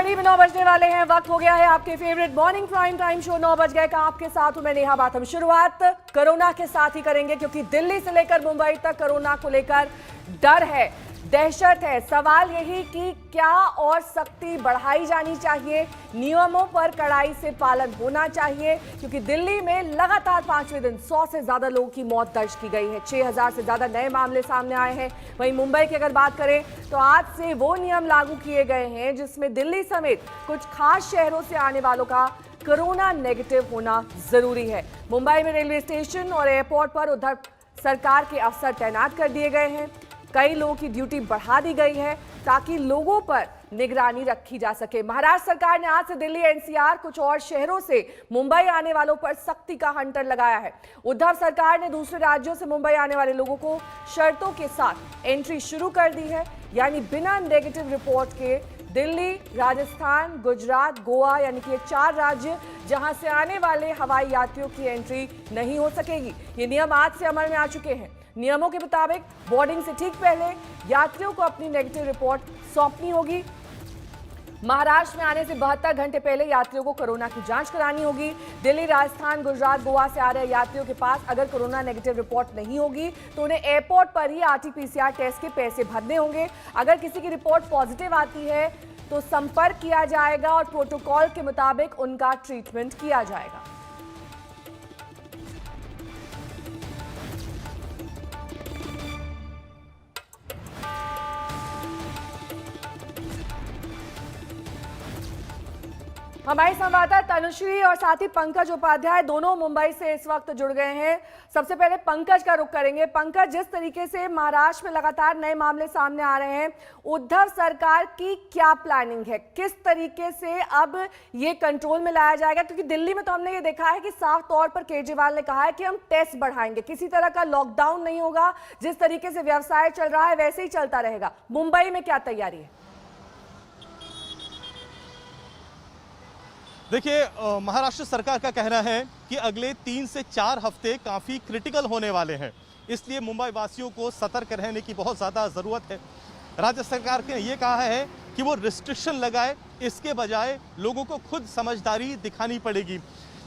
करीब 9 बजने वाले हैं। वक्त हो गया है आपके favourite morning prime time show 9 बज गए का। आपके साथ हूं मैं नेहा बात। हम शुरुआत कोरोना के साथ ही करेंगे क्योंकि दिल्ली से लेकर मुंबई तक कोरोना को लेकर डर है, दहशत है। सवाल यही कि क्या और सख्ती बढ़ाई जानी चाहिए, नियमों पर कड़ाई से पालन होना चाहिए, क्योंकि दिल्ली में लगातार 5वें दिन 100 से ज्यादा लोगों की मौत दर्ज की गई है। 6000 से ज्यादा नए मामले सामने आए हैं। वहीं मुंबई की अगर बात करें तो आज से वो नियम लागू किए गए हैं जिसमें दिल्ली समेत कुछ खास शहरों से आने वालों का कोरोना नेगेटिव होना जरूरी है। मुंबई में रेलवे स्टेशन और एयरपोर्ट पर उधर सरकार के अफसर तैनात कर दिए गए हैं। कई लोगों की ड्यूटी बढ़ा दी गई है ताकि लोगों पर निगरानी रखी जा सके। महाराष्ट्र सरकार ने आज से दिल्ली, एनसीआर, कुछ और शहरों से मुंबई आने वालों पर सख्ती का हंटर लगाया है। उद्धव सरकार ने दूसरे राज्यों से मुंबई आने वाले लोगों को शर्तों के साथ एंट्री शुरू कर दी है, यानी बिना नेगेटिव रिपोर्ट के दिल्ली, राजस्थान, गुजरात, गोवा, यानी कि ये 4 राज्य जहां से आने वाले हवाई यात्रियों की एंट्री नहीं हो सकेगी। ये नियम आज से अमल में आ चुके हैं। नियमों के मुताबिक बोर्डिंग से ठीक पहले यात्रियों को अपनी नेगेटिव रिपोर्ट सौंपनी होगी। महाराष्ट्र में आने से 72 घंटे पहले यात्रियों को कोरोना की जांच करानी होगी। दिल्ली, राजस्थान, गुजरात, गोवा से आ रहे यात्रियों के पास अगर कोरोना नेगेटिव रिपोर्ट नहीं होगी तो उन्हें एयरपोर्ट पर ही आरटी-पीसीआर टेस्ट के पैसे भरने होंगे। अगर किसी की रिपोर्ट पॉजिटिव आती है तो संपर्क किया जाएगा और प्रोटोकॉल के मुताबिक उनका ट्रीटमेंट किया जाएगा। हमारे संवाददाता तनुश्री और साथ ही पंकज उपाध्याय दोनों मुंबई से इस वक्त जुड़ गए हैं। सबसे पहले पंकज का रुख करेंगे। पंकज, जिस तरीके से महाराष्ट्र में लगातार नए मामले सामने आ रहे हैं, उद्धव सरकार की क्या प्लानिंग है? किस तरीके से अब ये कंट्रोल में लाया जाएगा? क्योंकि दिल्ली में तो हमने ये देखा है कि साफ तौर पर केजरीवाल ने कहा है कि हम टेस्ट बढ़ाएंगे, किसी तरह का लॉकडाउन नहीं होगा, जिस तरीके से व्यवसाय चल रहा है वैसे ही चलता रहेगा। मुंबई में क्या तैयारी है? देखिए, महाराष्ट्र सरकार का कहना है कि अगले 3 से 4 हफ्ते काफ़ी क्रिटिकल होने वाले हैं, इसलिए मुंबई वासियों को सतर्क रहने की बहुत ज़्यादा ज़रूरत है। राज्य सरकार ने ये कहा है कि वो रिस्ट्रिक्शन लगाए, इसके बजाय लोगों को खुद समझदारी दिखानी पड़ेगी।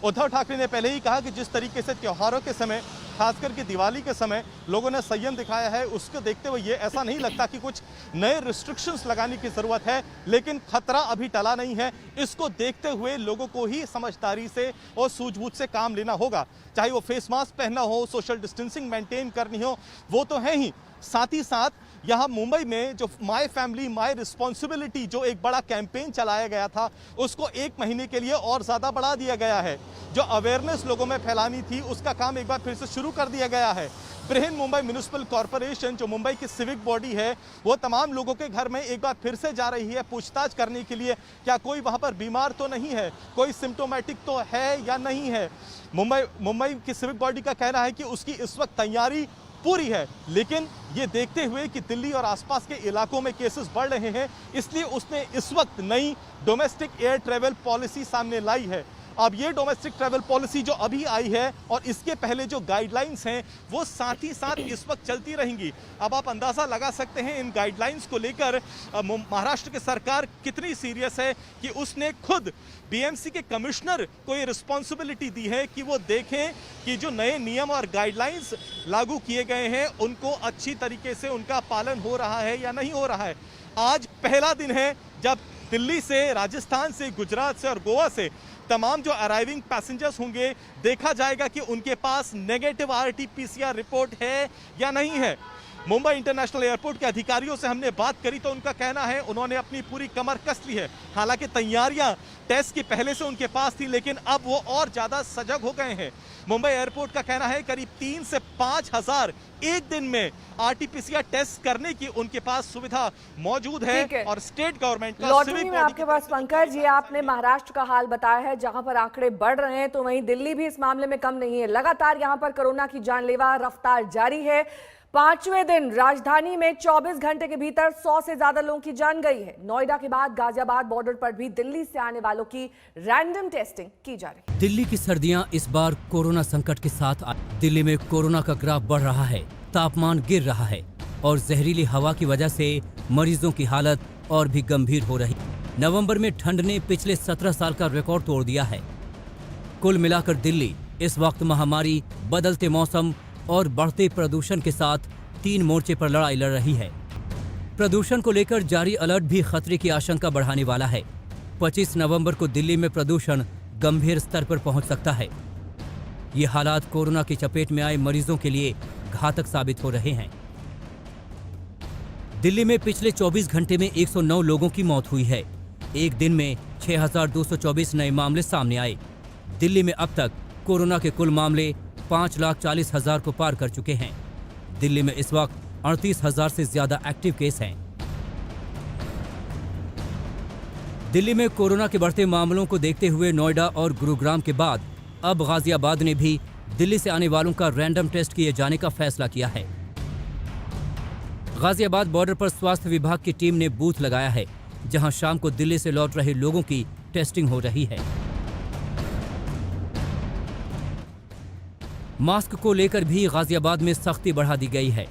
उद्धव ठाकरे ने पहले ही कहा कि जिस तरीके से त्योहारों के समय, खास करके दिवाली के समय लोगों ने संयम दिखाया है, उसको देखते हुए ये ऐसा नहीं लगता कि कुछ नए रिस्ट्रिक्शंस लगाने की ज़रूरत है, लेकिन खतरा अभी टला नहीं है। इसको देखते हुए लोगों को ही समझदारी से और सूझबूझ से काम लेना होगा। चाहे वो फेस मास्क पहनना हो, सोशल डिस्टेंसिंग मेंटेन करनी हो, वो तो है ही। साथ ही साथ यहाँ मुंबई में जो माय फैमिली माय रिस्पॉन्सिबिलिटी जो एक बड़ा कैंपेन चलाया गया था, उसको 1 महीने के लिए और ज़्यादा बढ़ा दिया गया है। जो अवेयरनेस लोगों में फैलानी थी, उसका काम एक बार फिर से शुरू कर दिया गया है। बृहन मुंबई म्यूनिसिपल कॉरपोरेशन, जो मुंबई की सिविक बॉडी है, वो तमाम लोगों के घर में एक बार फिर से जा रही है पूछताछ करने के लिए, क्या कोई वहाँ पर बीमार तो नहीं है, कोई सिम्टोमेटिक तो है या नहीं है। मुंबई की सिविक बॉडी का कहना है कि उसकी इस वक्त तैयारी पूरी है, लेकिन ये देखते हुए कि दिल्ली और आसपास के इलाकों में केसेस बढ़ रहे हैं, इसलिए उसने इस वक्त नई डोमेस्टिक एयर ट्रैवल पॉलिसी सामने लाई है। अब ये डोमेस्टिक ट्रैवल पॉलिसी जो अभी आई है और इसके पहले जो गाइडलाइंस हैं, वो साथ ही साथ इस वक्त चलती रहेंगी। अब आप अंदाज़ा लगा सकते हैं इन गाइडलाइंस को लेकर महाराष्ट्र की सरकार कितनी सीरियस है कि उसने खुद बीएमसी के कमिश्नर को ये रिस्पॉन्सिबिलिटी दी है कि वो देखें कि जो नए नियम और गाइडलाइंस लागू किए गए हैं, उनको अच्छी तरीके से उनका पालन हो रहा है या नहीं हो रहा है। आज पहला दिन है जब दिल्ली से, राजस्थान से, गुजरात से और गोवा से तमाम जो अराइविंग पैसेंजर्स होंगे, देखा जाएगा कि उनके पास नेगेटिव आरटी-पीसीआर रिपोर्ट है या नहीं है। मुंबई इंटरनेशनल एयरपोर्ट के अधिकारियों से हमने बात करी तो उनका कहना है उन्होंने अपनी पूरी कमर कस ली है। हालांकि तैयारियां टेस्ट की पहले से उनके पास थी, लेकिन अब वो और ज़्यादा सजग हो गए हैं। मुंबई एयरपोर्ट का कहना है करीब 3 से 5 हज़ार एक दिन में आरटी-पीसीआर टेस्ट करने की उनके पास सुविधा मौजूद है। और स्टेट गवर्नमेंट का सिविक में आपके पास पंकज, ये आपने महाराष्ट्र का हाल बताया है जहां पर आंकड़े बढ़ रहे हैं, तो वहीं दिल्ली भी इस मामले में कम नहीं है। लगातार यहां पर कोरोना की जानलेवा रफ्तार जारी है। 5वें दिन राजधानी में 24 घंटे के भीतर 100 से ज्यादा लोगों की जान गई है। नोएडा के बाद गाजियाबाद बॉर्डर पर भी दिल्ली से आने वालों की रैंडम टेस्टिंग की जा रही है। दिल्ली की सर्दियां इस बार कोरोना संकट के साथ दिल्ली में कोरोना का ग्राफ बढ़ रहा है, तापमान गिर रहा है और जहरीली हवा की वजह से मरीजों की हालत और भी गंभीर हो रही। नवंबर में ठंड ने पिछले 17 साल का रिकॉर्ड तोड़ दिया है। कुल मिलाकर दिल्ली इस वक्त महामारी, बदलते मौसम और बढ़ते प्रदूषण के साथ 3 मोर्चे पर लड़ाई लड़ रही है। प्रदूषण को लेकर जारी अलर्ट भी खतरे की आशंका बढ़ाने वाला है। 25 नवंबर को दिल्ली में प्रदूषण गंभीर स्तर पर पहुंच सकता है। ये हालात कोरोना की चपेट में आए मरीजों के लिए घातक साबित हो रहे हैं। दिल्ली में पिछले 24 घंटे में 109 लोगों की मौत हुई है। एक दिन में 6,224 नए मामले सामने आए। दिल्ली में अब तक कोरोना के कुल मामले 5,40,000 को पार कर चुके हैं। दिल्ली में इस वक्त 38,000 से ज्यादा एक्टिव केस हैं। दिल्ली में कोरोना के बढ़ते मामलों को देखते हुए नोएडा और गुरुग्राम के बाद अब गाजियाबाद ने भी दिल्ली से आने वालों का रैंडम टेस्ट किए जाने का फैसला किया है। गाजियाबाद बॉर्डर पर स्वास्थ्य विभाग की टीम ने बूथ लगाया है, जहां शाम को दिल्ली से लौट रहे लोगों की टेस्टिंग हो रही है। मास्क को लेकर भी गाजियाबाद में सख्ती बढ़ा दी गई है।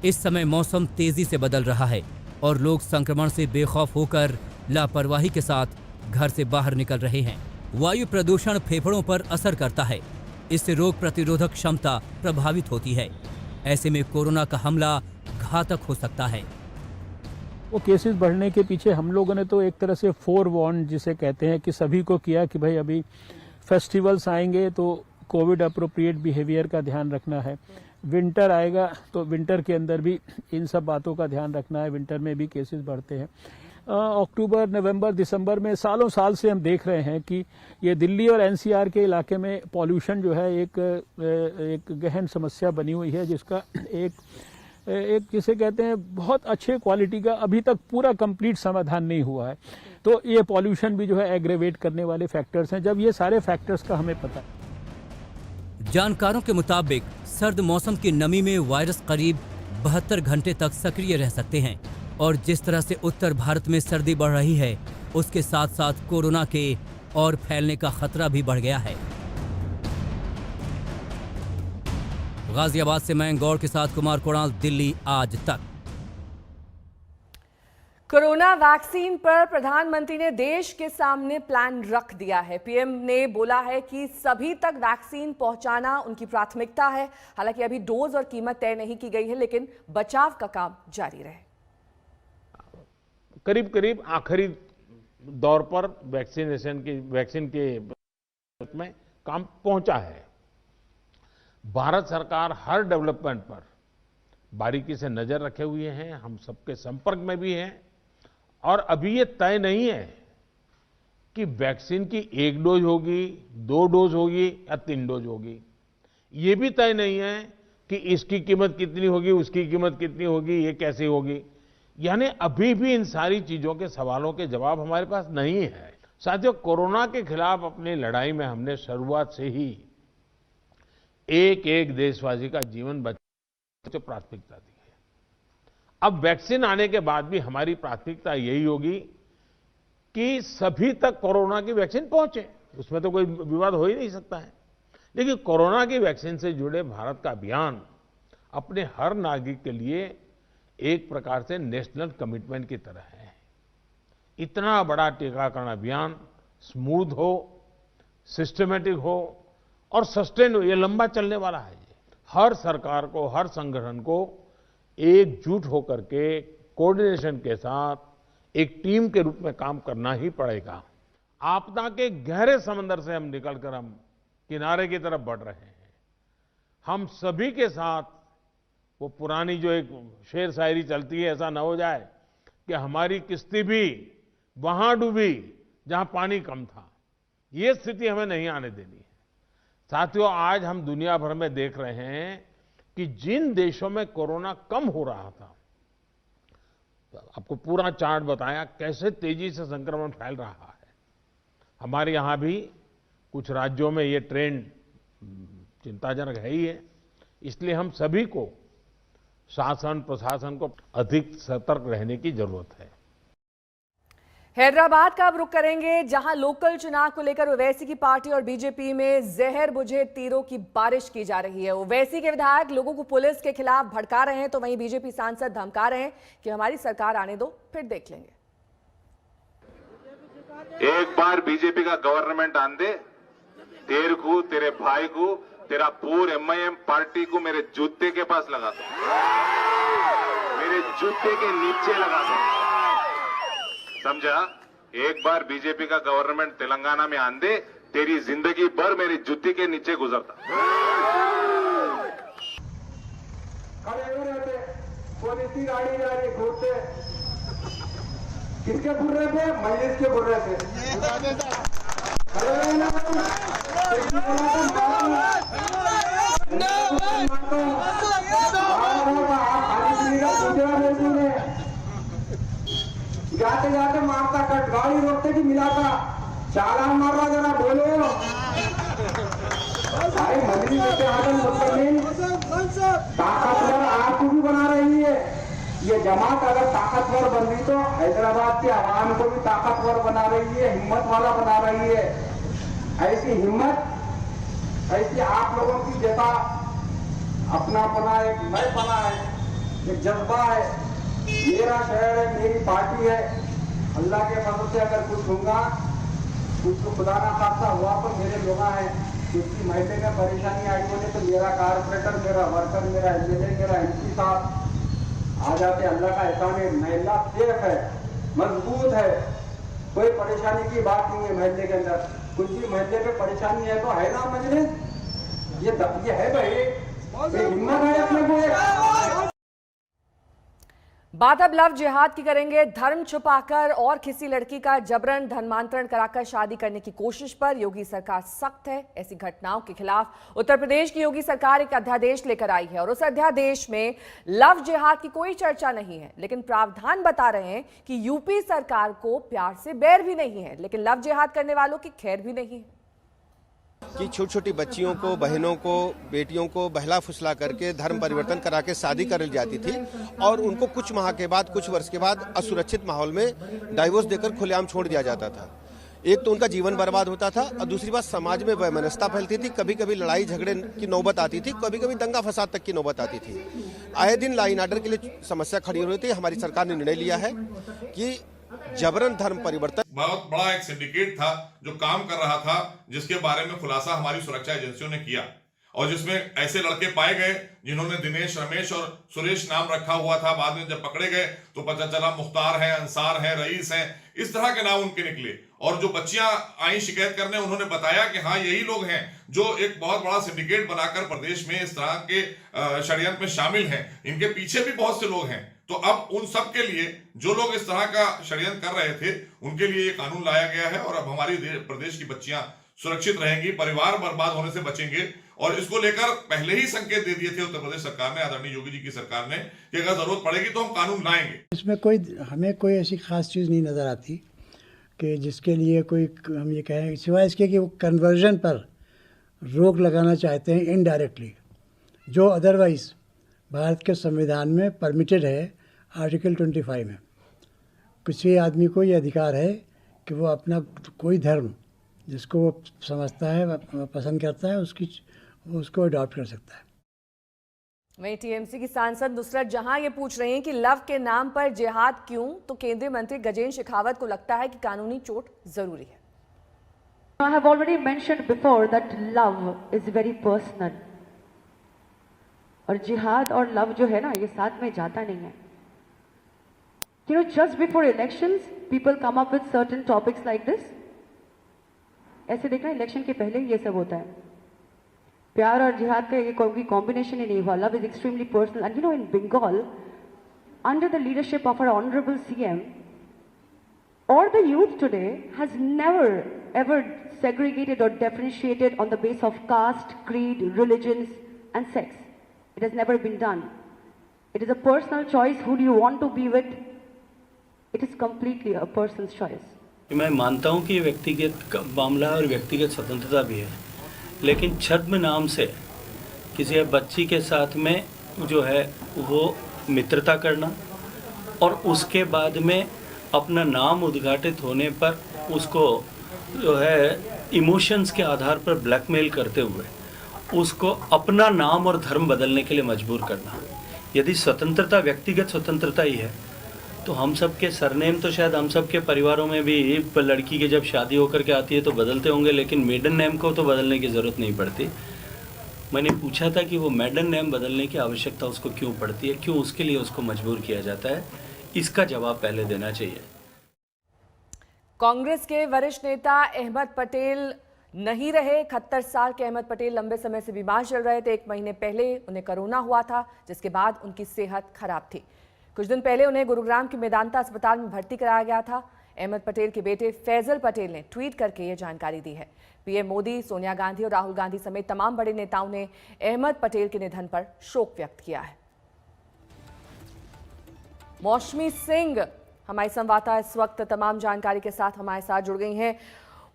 इस समय मौसम तेजी से बदल रहा है और लोग संक्रमण से बेखौफ होकर लापरवाही के साथ घर से बाहर निकल रहे हैं। वायु प्रदूषण फेफड़ों पर असर करता है। इससे रोग प्रतिरोधक क्षमता प्रभावित होती है। ऐसे में कोरोना का हमला घातक हो सकता है। वो केसेस बढ़ने के पीछे हम लोगों ने तो एक तरह से फोरवॉर्न जिसे कहते हैं कि सभी को किया कि भाई अभी फेस्टिवल्स आएंगे तो कोविड अप्रोप्रिएट बिहेवियर का ध्यान रखना है। विंटर आएगा तो विंटर के अंदर भी इन सब बातों का ध्यान रखना है। विंटर में भी केसेस बढ़ते हैं। अक्टूबर, नवंबर, दिसंबर में सालों साल से हम देख रहे हैं कि ये दिल्ली और एनसीआर के इलाके में पॉल्यूशन जो है एक गहन समस्या बनी हुई है, जिसका एक जिसे कहते हैं बहुत अच्छे क्वालिटी का अभी तक पूरा कंप्लीट समाधान नहीं हुआ है। तो ये पॉल्यूशन भी जो है एग्रेवेट करने वाले फैक्टर्स हैं। जब ये सारे फैक्टर्स का हमें पता है। जानकारों के मुताबिक सर्द मौसम की नमी में वायरस करीब 72 घंटे तक सक्रिय रह सकते हैं और जिस तरह से उत्तर भारत में सर्दी बढ़ रही है, उसके साथ साथ कोरोना के और फैलने का खतरा भी बढ़ गया है। गाजियाबाद से मैं गौर के साथ कुमार कोणाल, दिल्ली आज तक। कोरोना वैक्सीन पर प्रधानमंत्री ने देश के सामने प्लान रख दिया है। पीएम ने बोला है कि सभी तक वैक्सीन पहुंचाना उनकी प्राथमिकता है। हालांकि अभी डोज और कीमत तय नहीं की गई है, लेकिन बचाव का काम जारी रहे। करीब करीब आखिरी दौर पर वैक्सीन के में काम पहुंचा है। भारत सरकार हर डेवलपमेंट पर बारीकी से नजर रखे हुए हैं। हम सबके संपर्क में भी हैं और अभी ये तय नहीं है कि वैक्सीन की 1 डोज होगी, 2 डोज होगी या 3 डोज होगी। ये भी तय नहीं है कि इसकी कीमत कितनी होगी, उसकी कीमत कितनी होगी, ये कैसे होगी। यानी अभी भी इन सारी चीजों के सवालों के जवाब हमारे पास नहीं है। साथियों, कोरोना के खिलाफ अपनी लड़ाई में हमने शुरुआत से ही एक एक देशवासी का जीवन बचाने को प्राथमिकता दी है। अब वैक्सीन आने के बाद भी हमारी प्राथमिकता यही होगी कि सभी तक कोरोना की वैक्सीन पहुंचे। उसमें तो कोई विवाद हो ही नहीं सकता है। लेकिन कोरोना की वैक्सीन से जुड़े भारत का अभियान अपने हर नागरिक के लिए एक प्रकार से नेशनल कमिटमेंट की तरह है। इतना बड़ा टीकाकरण अभियान स्मूथ हो, सिस्टमेटिक हो और सस्टेन हो, ये लंबा चलने वाला है। हर सरकार को, हर संगठन को एकजुट होकर के कोऑर्डिनेशन के साथ एक टीम के रूप में काम करना ही पड़ेगा। आपदा के गहरे समंदर से हम निकलकर हम किनारे की तरफ बढ़ रहे हैं। हम सभी के साथ वो पुरानी जो एक शेर शायरी चलती है, ऐसा ना हो जाए कि हमारी किश्ती भी वहां डूबी जहां पानी कम था। ये स्थिति हमें नहीं आने देनी है। साथियों, आज हम दुनिया भर में देख रहे हैं कि जिन देशों में कोरोना कम हो रहा था, आपको पूरा चार्ट बताया कैसे तेजी से संक्रमण फैल रहा है। हमारे यहां भी कुछ राज्यों में ये ट्रेंड चिंताजनक है ही है। इसलिए हम सभी को, शासन प्रशासन को अधिक सतर्क रहने की जरूरत है। हैदराबाद का अब रुख करेंगे, जहां लोकल चुनाव को लेकर ओवैसी की पार्टी और बीजेपी में जहर बुझे तीरों की बारिश की जा रही है। ओवैसी के विधायक लोगों को पुलिस के खिलाफ भड़का रहे हैं, तो वहीं बीजेपी सांसद धमका रहे हैं कि हमारी सरकार आने दो, फिर देख लेंगे। एक बार बीजेपी का गवर्नमेंट आन दे, तेरे को, तेरे भाई को, तेरा पूरे MIM पार्टी को मेरे जूते के पास लगा दो, मेरे जूते के नीचे लगा दो, समझा? एक बार बीजेपी का गवर्नमेंट तेलंगाना में आन दे, तेरी जिंदगी भर मेरी जूती के नीचे गुजरता। पुलिस की गाड़ी जा रही घूरते, किसके बुर्रे पे? मजलिस के बुर्रे पे। जाते जाते मारता कट, गाड़ी रोकते कि मिलाता, चालान मार रहा, जरा बोलो भाई। मजलिस के आदम मुस्लिम ताकतवर आपको भी बना रही है। ये जमात अगर ताकतवर बन रही तो हैदराबाद के आवाम को भी ताकतवर बना रही है, हिम्मत वाला बना रही है। ऐसी हिम्मत, ऐसी आप लोगों की जैसा अपनापना, एक मैंपना है, एक जज्बा है। मेरा शहर है, मेरी पार्टी है। अल्लाह के फजल से अगर कुछ होगा, कुछ खुदा ना खासा हुआ तो मेरे लोग हैं। किसी महल्ले में परेशानी आई होने तो मेरा कारपोरेटर, मेरा वर्कर, मेरा MLA, मेरा MP साहब आ जाते। अल्लाह का एहसान है, महल्ला सेफ है, मजबूत है, कोई परेशानी की बात नहीं है महल्ले के अंदर। कुछ भी महल्ले पे परेशानी है तो है ना मजलिस, ये है भाई, ये हिम्मत है अपने को। बात अब लव जिहाद की करेंगे। धर्म छुपाकर और किसी लड़की का जबरन धर्मांतरण कराकर शादी करने की कोशिश पर योगी सरकार सख्त है। ऐसी घटनाओं के खिलाफ उत्तर प्रदेश की योगी सरकार एक अध्यादेश लेकर आई है और उस अध्यादेश में लव जिहाद की कोई चर्चा नहीं है, लेकिन प्रावधान बता रहे हैं कि यूपी सरकार को प्यार से बैर भी नहीं है, लेकिन लव जिहाद करने वालों की खैर भी नहीं है। कि छोटी छोटी बच्चियों को, बहनों को, बेटियों को बहला फुसला करके धर्म परिवर्तन करा के शादी कर ली जाती थी और उनको कुछ माह के बाद, कुछ वर्ष के बाद असुरक्षित माहौल में डाइवोर्स देकर खुलेआम छोड़ दिया जाता था। एक तो उनका जीवन बर्बाद होता था और दूसरी बात समाज में वैमनस्यता फैलती थी। कभी कभी लड़ाई झगड़े की नौबत आती थी, कभी कभी दंगा फसाद तक की नौबत आती थी। आए दिन लॉ एंड ऑर्डर के लिए समस्या खड़ी हो रही थी। हमारी सरकार ने निर्णय लिया है कि जबरन धर्म परिवर्तन, बहुत बड़ा एक सिंडिकेट था जो काम कर रहा था, जिसके बारे में खुलासा हमारी सुरक्षा एजेंसियों ने किया और जिसमें ऐसे लड़के पाए गए जिन्होंने दिनेश, रमेश और सुरेश नाम रखा हुआ था। बाद में जब पकड़े गए तो पता चला मुख्तार है, अंसार है, रईस है, इस तरह के नाम उनके निकले। और जो बच्चियां आई शिकायत करने, उन्होंने बताया कि हाँ यही लोग हैं जो एक बहुत बड़ा सिंडिकेट बनाकर प्रदेश में इस तरह के षड्यंत्र में शामिल हैं। इनके पीछे भी बहुत से लोग हैं। तो अब उन सब के लिए जो लोग इस तरह का षड्यंत्र कर रहे थे, उनके लिए ये कानून लाया गया है और अब हमारी प्रदेश की बच्चियां सुरक्षित रहेंगी, परिवार बर्बाद होने से बचेंगे। और इसको लेकर पहले ही संकेत दे दिए थे उत्तर प्रदेश सरकार ने, आदरणीय योगी जी की सरकार ने, कि अगर जरूरत पड़ेगी तो हम कानून लाएंगे। इसमें हमें कोई ऐसी खास चीज़ नहीं नज़र आती कि जिसके लिए कोई हम ये कहें, सिवाय इसके कि वो कन्वर्जन पर रोक लगाना चाहते हैं इनडायरेक्टली, जो अदरवाइज़ भारत के संविधान में परमिटेड है। आर्टिकल 25 में किसी आदमी को ये अधिकार है कि वो अपना कोई धर्म जिसको वो समझता है, पसंद करता है, उसको अडॉप्ट कर सकता है। वहीं टीएमसी की सांसद नुसरत जहां ये पूछ रही हैं कि लव के नाम पर जिहाद क्यों, तो केंद्रीय मंत्री गजेंद्र शेखावत को लगता है कि कानूनी चोट जरूरी है। I have already mentioned before that love is very personal. और जिहाद और लव जो है ना, ये साथ में जाता नहीं है। You know, just before elections, people come up with certain topics like this. ऐसे देखना, इलेक्शन के पहले ये सब होता है। प्यार और जिहाद का ये कोई कॉम्बिनेशन ही नहीं हुआ। Love is extremely personal. And you know, in Bengal, under the leadership of our honorable CM, or the youth today has never ever segregated or differentiated on the basis of caste, creed, religions, and sex. It has never been done. It is a personal choice. Who do you want to be with? It is completely a person's choice. मैं मानता हूँ कि ये व्यक्तिगत मामला और व्यक्तिगत स्वतंत्रता भी है, लेकिन छद्म नाम से किसी बच्ची के साथ में जो है वो मित्रता करना और उसके बाद में अपना नाम उद्घाटित होने पर उसको जो है इमोशंस के आधार पर ब्लैकमेल करते हुए उसको अपना नाम और धर्म बदलने के लिए मजबूर करना, यदि स्वतंत्रता व्यक्तिगत स्वतंत्रता ही है तो हम सब के सरनेम तो शायद हम सब के परिवारों में भी लड़की के जब शादी होकर के आती है तो बदलते होंगे, लेकिन मेडन नेम को तो बदलने की ज़रूरत नहीं पड़ती। मैंने पूछा था कि वो मेडन नेम बदलने की आवश्यकता उसको क्यों पड़ती है, क्यों उसके लिए उसको मजबूर किया जाता है, इसका जवाब पहले देना चाहिए। कांग्रेस के वरिष्ठ नेता अहमद पटेल नहीं रहे। 71 साल के अहमद पटेल लंबे समय से बीमार चल रहे थे। 1 महीने पहले उन्हें कोरोना हुआ था, जिसके बाद उनकी सेहत खराब थी। कुछ दिन पहले उन्हें गुरुग्राम के मेदांता अस्पताल में भर्ती कराया गया था। अहमद पटेल के बेटे फैजल पटेल ने ट्वीट करके ये जानकारी दी है। पीएम मोदी, सोनिया गांधी और राहुल गांधी समेत तमाम बड़े नेताओं ने अहमद पटेल के निधन पर शोक व्यक्त किया है। मौसमी सिंह हमारी संवाददाता इस वक्त तमाम जानकारी के साथ हमारे साथ जुड़ गई हैं।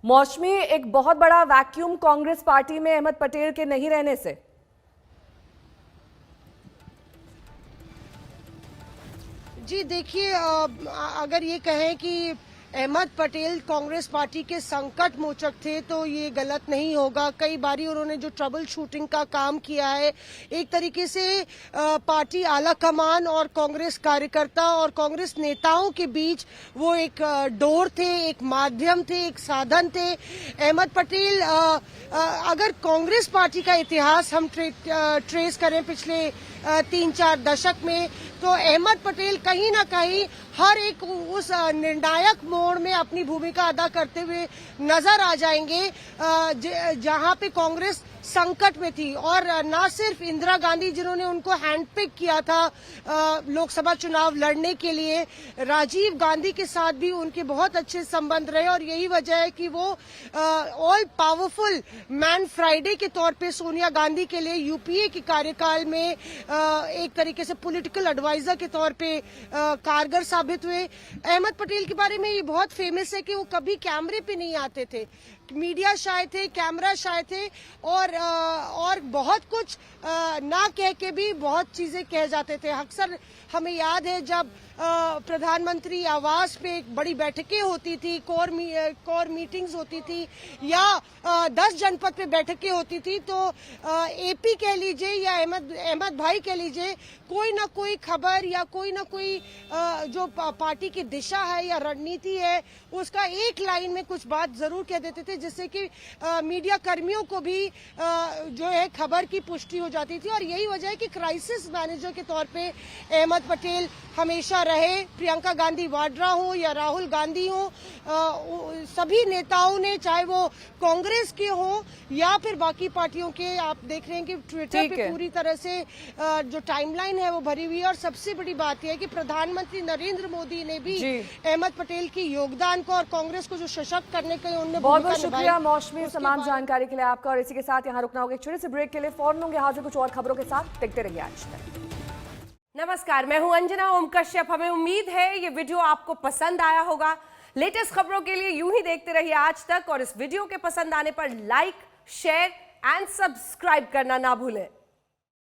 मौसमी, एक बहुत बड़ा वैक्यूम कांग्रेस पार्टी में अहमद पटेल के नहीं रहने से। जी देखिए, अगर ये कहें कि अहमद पटेल कांग्रेस पार्टी के संकट मोचक थे तो ये गलत नहीं होगा। कई बारी उन्होंने जो ट्रबल शूटिंग का काम किया है, एक तरीके से पार्टी आला कमान और कांग्रेस कार्यकर्ता और कांग्रेस नेताओं के बीच वो एक डोर थे, एक माध्यम थे, एक साधन थे। अहमद पटेल, अगर कांग्रेस पार्टी का इतिहास हम ट्रेस करें पिछले 3-4 दशक में, तो अहमद पटेल कहीं ना कहीं हर एक उस निर्णायक मोड़ में अपनी भूमिका अदा करते हुए नजर आ जाएंगे जहां पे कांग्रेस संकट में थी। और न सिर्फ इंदिरा गांधी जिन्होंने उनको हैंडपिक किया था लोकसभा चुनाव लड़ने के लिए, राजीव गांधी के साथ भी उनके बहुत अच्छे संबंध रहे और यही वजह है कि वो ऑल पावरफुल मैन फ्राइडे के तौर पे सोनिया गांधी के लिए यूपीए के कार्यकाल में एक तरीके से पॉलिटिकल एडवाइजर के तौर पे कारगर साबित हुए। अहमद पटेल के बारे में ये बहुत फेमस है कि वो कभी कैमरे पे नहीं आते थे, मीडिया शाय थे, कैमरा शाय थे और बहुत कुछ ना कह के भी बहुत चीजें कह जाते थे। अक्सर हमें याद है जब प्रधानमंत्री आवास पे एक बड़ी बैठकें होती थी, कोर मीटिंग्स होती थी या 10 जनपद पे बैठकें होती थी, तो एपी कह लीजिए या अहमद भाई कह लीजिए, कोई ना कोई खबर या कोई ना कोई जो पार्टी की दिशा है या रणनीति है उसका एक लाइन में कुछ बात जरूर कह देते थे, जिससे कि मीडिया कर्मियों को भी जो है खबर की पुष्टि हो जाती थी। और यही वजह है कि क्राइसिस मैनेजर के तौर पे अहमद पटेल हमेशा रहे। प्रियंका गांधी वाड्रा हो या राहुल गांधी हो, सभी नेताओं ने, चाहे वो कांग्रेस के हो या फिर बाकी पार्टियों के, आप देख रहे हैं कि ट्विटर पे पूरी तरह से जो टाइमलाइन है वो भरी हुई है। और सबसे बड़ी बात यह है कि प्रधानमंत्री नरेंद्र मोदी ने भी अहमद पटेल के योगदान को और कांग्रेस को जो सशक्त करने के उन्होंने बहुत बहुत शुक्रिया मौसमी तमाम जानकारी के लिए आपका। और इसी के साथ यहाँ रुकना होगा एक छोटे से ब्रेक के लिए। फौरन होंगे हाजिर कुछ और खबरों के साथ। देखते रहिए आज तक। नमस्कार, मैं हूं अंजना ओम कश्यप। हमें उम्मीद है ये वीडियो आपको पसंद आया होगा। लेटेस्ट खबरों के लिए यूं ही देखते रहिए आज तक और इस वीडियो के पसंद आने पर लाइक, शेयर एंड सब्सक्राइब करना ना भूलें।